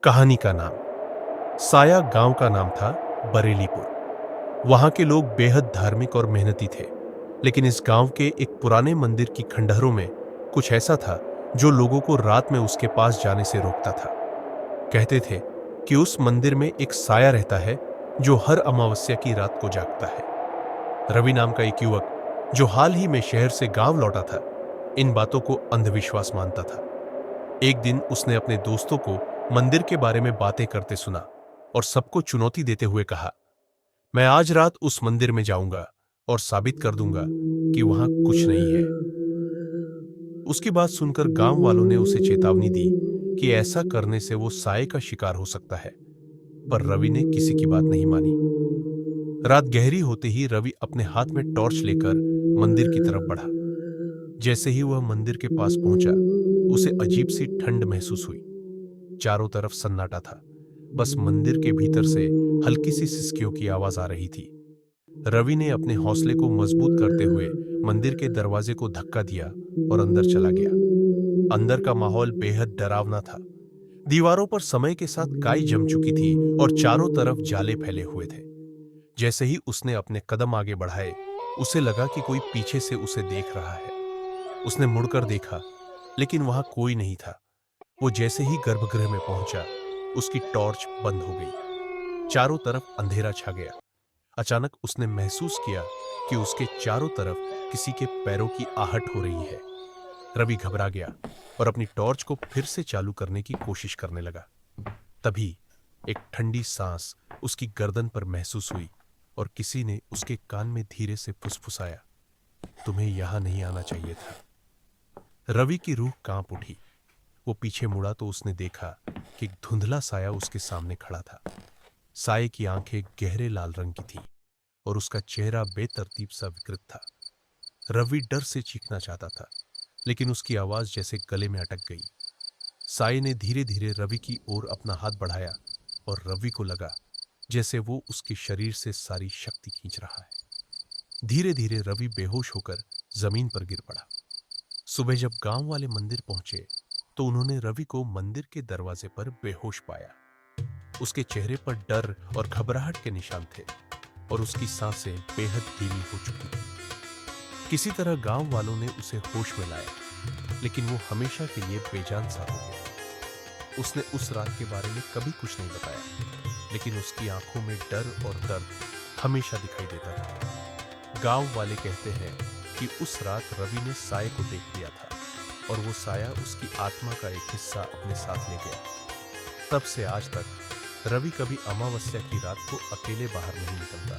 कहानी का नाम। साया गांव का नाम था बरेलीपुर। वहां के लोग बेहद धार्मिक और मेहनती थे, लेकिन इस गांव के एक पुराने मंदिर की खंडहरों में कुछ ऐसा था जो लोगों को रात में उसके पास जाने से रोकता था। कहते थे कि उस मंदिर में एक साया रहता है जो हर अमावस्या की रात को जागता है। रवि नाम का एक युवक जो हाल ही में शहर से गांव लौटा था, इन बातों को अंधविश्वास मानता था। एक दिन उसने अपने दोस्तों को मंदिर के बारे में बातें करते सुना और सबको चुनौती देते हुए कहा, मैं आज रात उस मंदिर में जाऊंगा और साबित कर दूंगा कि वहां कुछ नहीं है। उसकी बात सुनकर गांव वालों ने उसे चेतावनी दी कि ऐसा करने से वो साये का शिकार हो सकता है, पर रवि ने किसी की बात नहीं मानी। रात गहरी होते ही रवि अपने हाथ में टॉर्च लेकर मंदिर की तरफ बढ़ा। जैसे ही वह मंदिर के पास पहुंचा, उसे अजीब सी ठंड महसूस हुई। चारों तरफ सन्नाटा था, बस मंदिर के भीतर से हल्की सी सिसकियों की आवाज आ रही थी। रवि ने अपने हौसले को मजबूत करते हुए मंदिर के दरवाजे को धक्का दिया और अंदर चला गया। अंदर का माहौल बेहद डरावना था। दीवारों पर समय के साथ काई जम चुकी थी और चारों तरफ जाले फैले हुए थे। जैसे ही उसने अपने कदम आगे बढ़ाए, उसे लगा कि कोई पीछे से उसे देख रहा है। उसने मुड़कर देखा, लेकिन वहां कोई नहीं था। वो जैसे ही गर्भगृह में पहुंचा, उसकी टॉर्च बंद हो गई। चारों तरफ अंधेरा छा गया। अचानक उसने महसूस किया कि उसके चारों तरफ किसी के पैरों की आहट हो रही है। रवि घबरा गया और अपनी टॉर्च को फिर से चालू करने की कोशिश करने लगा। तभी एक ठंडी सांस उसकी गर्दन पर महसूस हुई और किसी ने उसके कान में धीरे से फुसफुसाया, तुम्हें यहां नहीं आना चाहिए था। रवि की रूह कांप उठी। वो पीछे मुड़ा तो उसने देखा कि एक धुंधला साया उसके सामने खड़ा था। साये की आंखें गहरे लाल रंग की थी और उसका चेहरा बेतरतीब सा विकृत था। रवि डर से चीखना चाहता था, लेकिन उसकी आवाज जैसे गले में अटक गई। साये ने धीरे धीरे रवि की ओर अपना हाथ बढ़ाया और रवि को लगा जैसे वो उसके शरीर से सारी शक्ति खींच रहा है। धीरे धीरे रवि बेहोश होकर जमीन पर गिर पड़ा। सुबह जब गांव वाले मंदिर पहुंचे तो उन्होंने रवि को मंदिर के दरवाजे पर बेहोश पाया। उसके चेहरे पर डर और घबराहट के निशान थे और उसकी सांसें बेहद धीमी हो चुकी थी। किसी तरह गांव वालों ने उसे होश में लाया, लेकिन वो हमेशा के लिए बेजान सा हो गया। उसने उस रात के बारे में कभी कुछ नहीं बताया, लेकिन उसकी आंखों में डर और दर्द हमेशा दिखाई देता था। गांव वाले कहते हैं कि उस रात रवि ने साये को देख लिया था और वो साया उसकी आत्मा का एक हिस्सा अपने साथ ले गया। तब से आज तक रवि कभी अमावस्या की रात को अकेले बाहर नहीं निकलता।